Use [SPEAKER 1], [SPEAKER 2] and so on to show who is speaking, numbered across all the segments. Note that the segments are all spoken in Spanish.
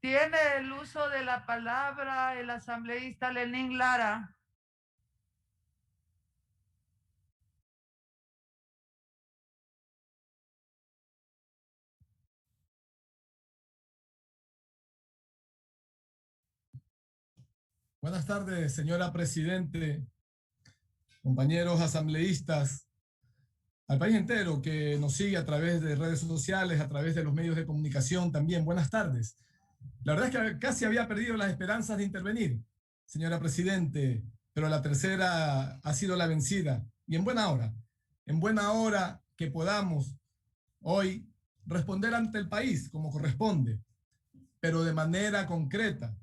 [SPEAKER 1] Tiene el uso de la palabra el asambleísta Lenín Lara.
[SPEAKER 2] Buenas tardes, señora Presidente, compañeros asambleístas, al país entero que nos sigue a través de redes sociales, a través de los medios de comunicación también. Buenas tardes. La verdad es que casi había perdido las esperanzas de intervenir, señora Presidente, pero la tercera ha sido la vencida. Y en buena hora que podamos hoy responder ante el país como corresponde, pero de manera concreta,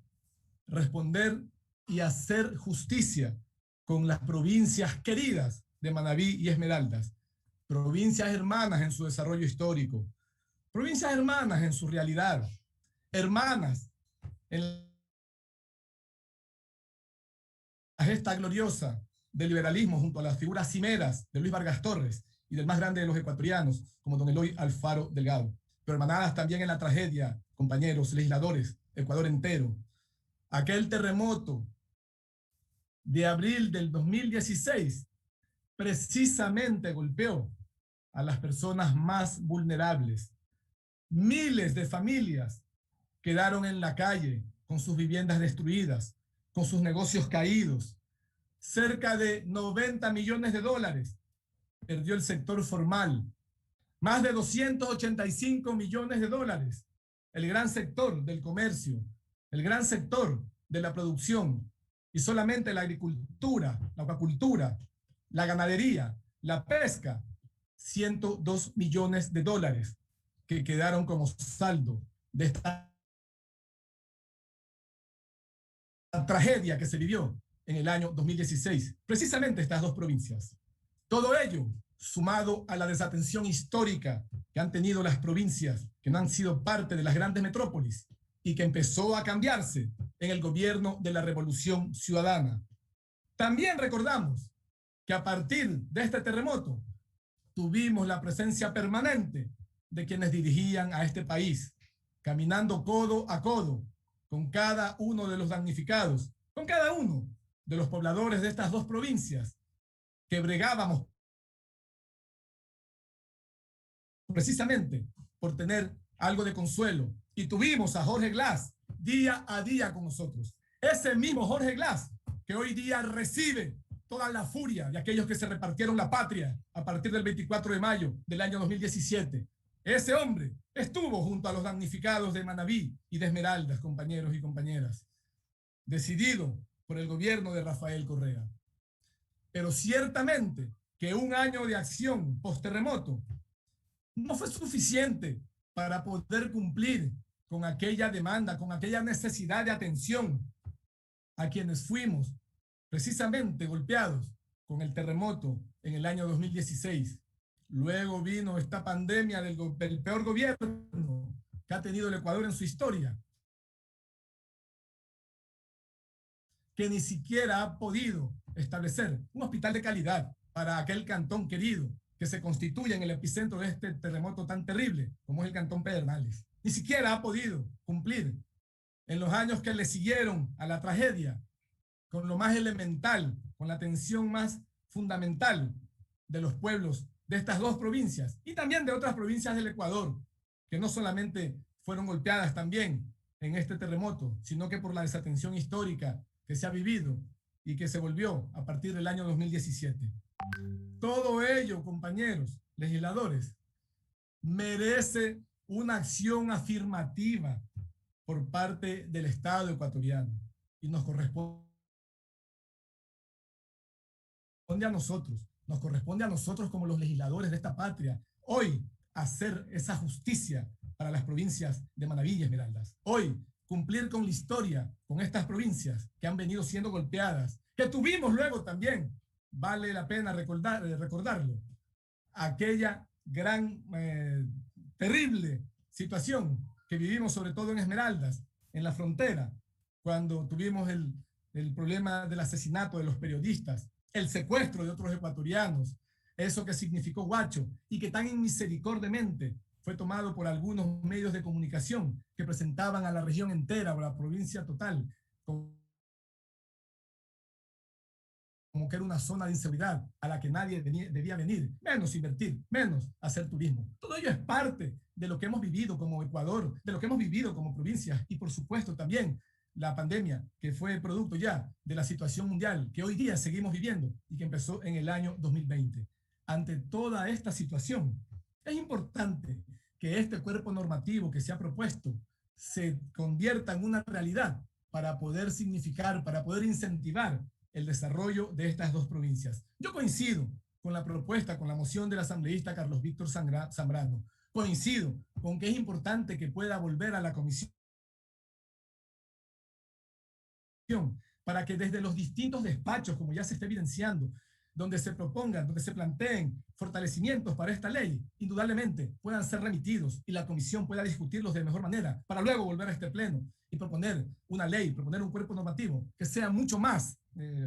[SPEAKER 2] responder y hacer justicia con las provincias queridas de Manabí y Esmeraldas, provincias hermanas en su desarrollo histórico, provincias hermanas en su realidad, hermanas en la gesta gloriosa del liberalismo junto a las figuras cimeras de Luis Vargas Torres y del más grande de los ecuatorianos, como don Eloy Alfaro Delgado, pero hermanadas también en la tragedia, compañeros, legisladores, Ecuador entero. Aquel terremoto de abril del 2016 precisamente golpeó a las personas más vulnerables. Miles de familias quedaron en la calle con sus viviendas destruidas, con sus negocios caídos. Cerca de 90 millones de dólares perdió el sector formal. Más de 285 millones de dólares el gran sector del comercio, el gran sector de la producción, y solamente la agricultura, la acuacultura, la ganadería, la pesca, 102 millones de dólares que quedaron como saldo de esta tragedia que se vivió en el año 2016, precisamente estas dos provincias. Todo ello sumado a la desatención histórica que han tenido las provincias que no han sido parte de las grandes metrópolis y que empezó a cambiarse en el gobierno de la Revolución Ciudadana. También recordamos que a partir de este terremoto tuvimos la presencia permanente de quienes dirigían a este país, caminando codo a codo con cada uno de los damnificados, con cada uno de los pobladores de estas dos provincias, que bregábamos precisamente por tener algo de consuelo. Y tuvimos a Jorge Glass día a día con nosotros. Ese mismo Jorge Glass que hoy día recibe toda la furia de aquellos que se repartieron la patria a partir del 24 de mayo del año 2017. Ese hombre estuvo junto a los damnificados de Manabí y de Esmeraldas, compañeros y compañeras, decidido por el gobierno de Rafael Correa. Pero ciertamente que un año de acción post-terremoto no fue suficiente para poder cumplir con aquella demanda, con aquella necesidad de atención a quienes fuimos precisamente golpeados con el terremoto en el año 2016. Luego vino esta pandemia del peor gobierno que ha tenido el Ecuador en su historia, que ni siquiera ha podido establecer un hospital de calidad para aquel cantón querido que se constituye en el epicentro de este terremoto tan terrible como es el cantón Pedernales. Ni siquiera ha podido cumplir en los años que le siguieron a la tragedia con lo más elemental, con la atención más fundamental de los pueblos de estas dos provincias y también de otras provincias del Ecuador, que no solamente fueron golpeadas también en este terremoto, sino que por la desatención histórica que se ha vivido y que se volvió a partir del año 2017. Todo ello, compañeros legisladores, merece una acción afirmativa por parte del Estado ecuatoriano y nos corresponde nos corresponde a nosotros como los legisladores de esta patria, hoy hacer esa justicia para las provincias de Manabí y Esmeraldas. Hoy cumplir con la historia, con estas provincias que han venido siendo golpeadas, que tuvimos luego también, vale la pena recordarlo, aquella gran, terrible situación que vivimos sobre todo en Esmeraldas, en la frontera, cuando tuvimos el problema del asesinato de los periodistas, el secuestro de otros ecuatorianos, eso que significó Guacho y que tan inmisericordiamente fue tomado por algunos medios de comunicación que presentaban a la región entera o a la provincia total como que era una zona de inseguridad a la que nadie debía venir, menos invertir, menos hacer turismo. Todo ello es parte de lo que hemos vivido como Ecuador, de lo que hemos vivido como provincias y por supuesto también la pandemia, que fue producto ya de la situación mundial que hoy día seguimos viviendo y que empezó en el año 2020. Ante toda esta situación, es importante que este cuerpo normativo que se ha propuesto se convierta en una realidad para poder significar, para poder incentivar el desarrollo de estas dos provincias. Yo coincido con la propuesta, con la moción del asambleísta Carlos Víctor Zambrano. Coincido con que es importante que pueda volver a la comisión para que desde los distintos despachos, como ya se está evidenciando, donde se propongan, donde se planteen fortalecimientos para esta ley, indudablemente puedan ser remitidos y la comisión pueda discutirlos de mejor manera para luego volver a este pleno y proponer una ley, proponer un cuerpo normativo que sea mucho más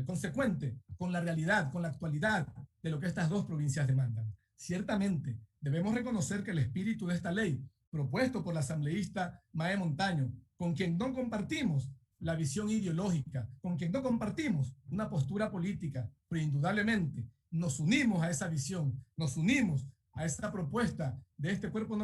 [SPEAKER 2] consecuente con la realidad, con la actualidad de lo que estas dos provincias demandan. Ciertamente, debemos reconocer que el espíritu de esta ley, propuesto por la asambleísta Mae Montaño, con quien no compartimos la visión ideológica, con quien no compartimos una postura política, pero indudablemente nos unimos a esa visión, nos unimos a esta propuesta de este cuerpo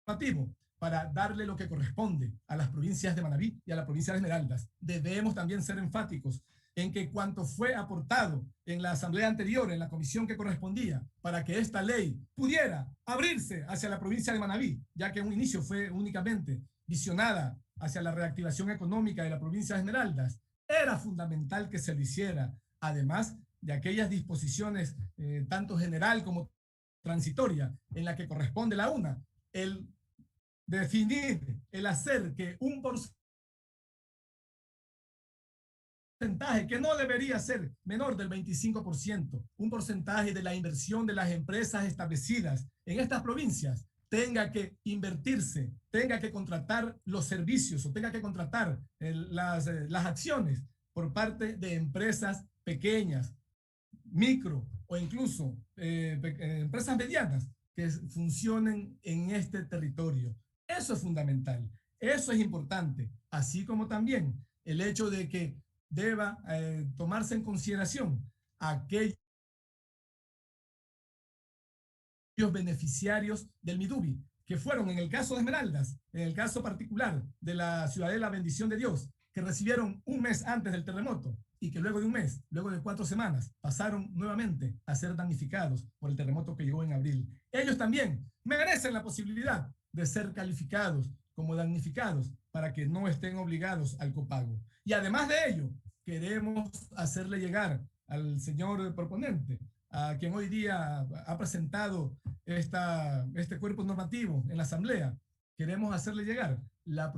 [SPEAKER 2] normativo para darle lo que corresponde a las provincias de Manabí y a la provincia de Esmeraldas. Debemos también ser enfáticos en que cuanto fue aportado en la asamblea anterior, en la comisión que correspondía, para que esta ley pudiera abrirse hacia la provincia de Manabí, ya que en un inicio fue únicamente visionada hacia la reactivación económica de la provincia de Esmeraldas, era fundamental que se lo hiciera, además de aquellas disposiciones tanto general como transitoria en la que corresponde la una, el definir, el hacer que un porcentaje que no debería ser menor del 25%, un porcentaje de la inversión de las empresas establecidas en estas provincias tenga que invertirse, tenga que contratar los servicios o tenga que contratar las acciones por parte de empresas pequeñas, micro o incluso empresas medianas que funcionen en este territorio. Eso es fundamental, eso es importante, así como también el hecho de que deba tomarse en consideración aquellos beneficiarios del Midubi, que fueron en el caso de Esmeraldas, en el caso particular de la Ciudadela Bendición de Dios, que recibieron un mes antes del terremoto y que luego de un mes, luego de 4 semanas, pasaron nuevamente a ser damnificados por el terremoto que llegó en abril. Ellos también merecen la posibilidad de ser calificados como damnificados para que no estén obligados al copago. Y además de ello, queremos hacerle llegar al señor proponente, a quien hoy día ha presentado este cuerpo normativo en la Asamblea, queremos hacerle llegar la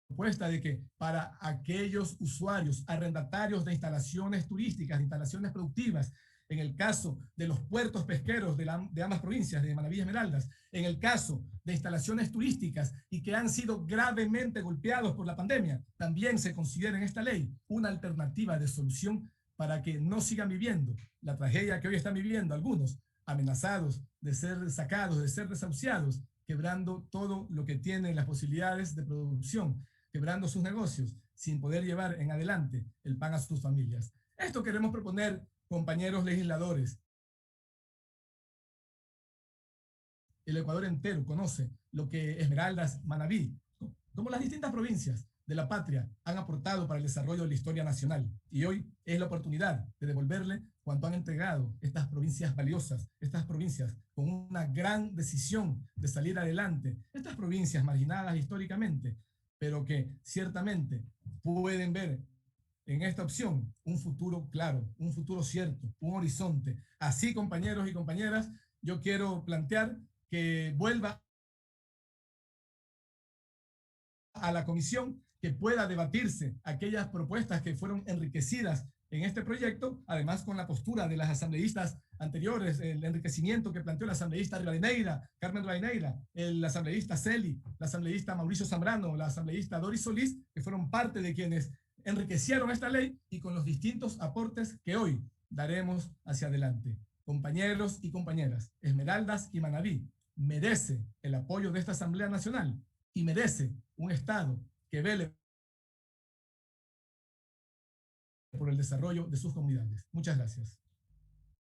[SPEAKER 2] propuesta de que para aquellos usuarios, arrendatarios de instalaciones turísticas, de instalaciones productivas, en el caso de los puertos pesqueros de ambas provincias, de Manabí y Esmeraldas, en el caso de instalaciones turísticas y que han sido gravemente golpeados por la pandemia, también se considera en esta ley una alternativa de solución para que no sigan viviendo la tragedia que hoy están viviendo algunos, amenazados de ser sacados, de ser desahuciados, quebrando todo lo que tienen las posibilidades de producción, quebrando sus negocios, sin poder llevar en adelante el pan a sus familias. Esto queremos proponer, compañeros legisladores. El Ecuador entero conoce lo que Esmeraldas, Manabí, como las distintas provincias de la patria han aportado para el desarrollo de la historia nacional. Y hoy es la oportunidad de devolverle cuanto han entregado estas provincias valiosas, estas provincias con una gran decisión de salir adelante, estas provincias marginadas históricamente, pero que ciertamente pueden ver en esta opción un futuro claro, un futuro cierto, un horizonte. Así, compañeros y compañeras, yo quiero plantear que vuelva a la comisión, que pueda debatirse aquellas propuestas que fueron enriquecidas en este proyecto, además con la postura de las asambleístas anteriores, el enriquecimiento que planteó la asambleísta Rivadeneira, Carmen Rivadeneira, el asambleísta Celi, la asambleísta Mauricio Zambrano, la asambleísta Doris Solís, que fueron parte de quienes enriquecieron esta ley y con los distintos aportes que hoy daremos hacia adelante. Compañeros y compañeras, Esmeraldas y Manabí merece el apoyo de esta Asamblea Nacional y merece un Estado que vele por el desarrollo de sus comunidades. Muchas gracias.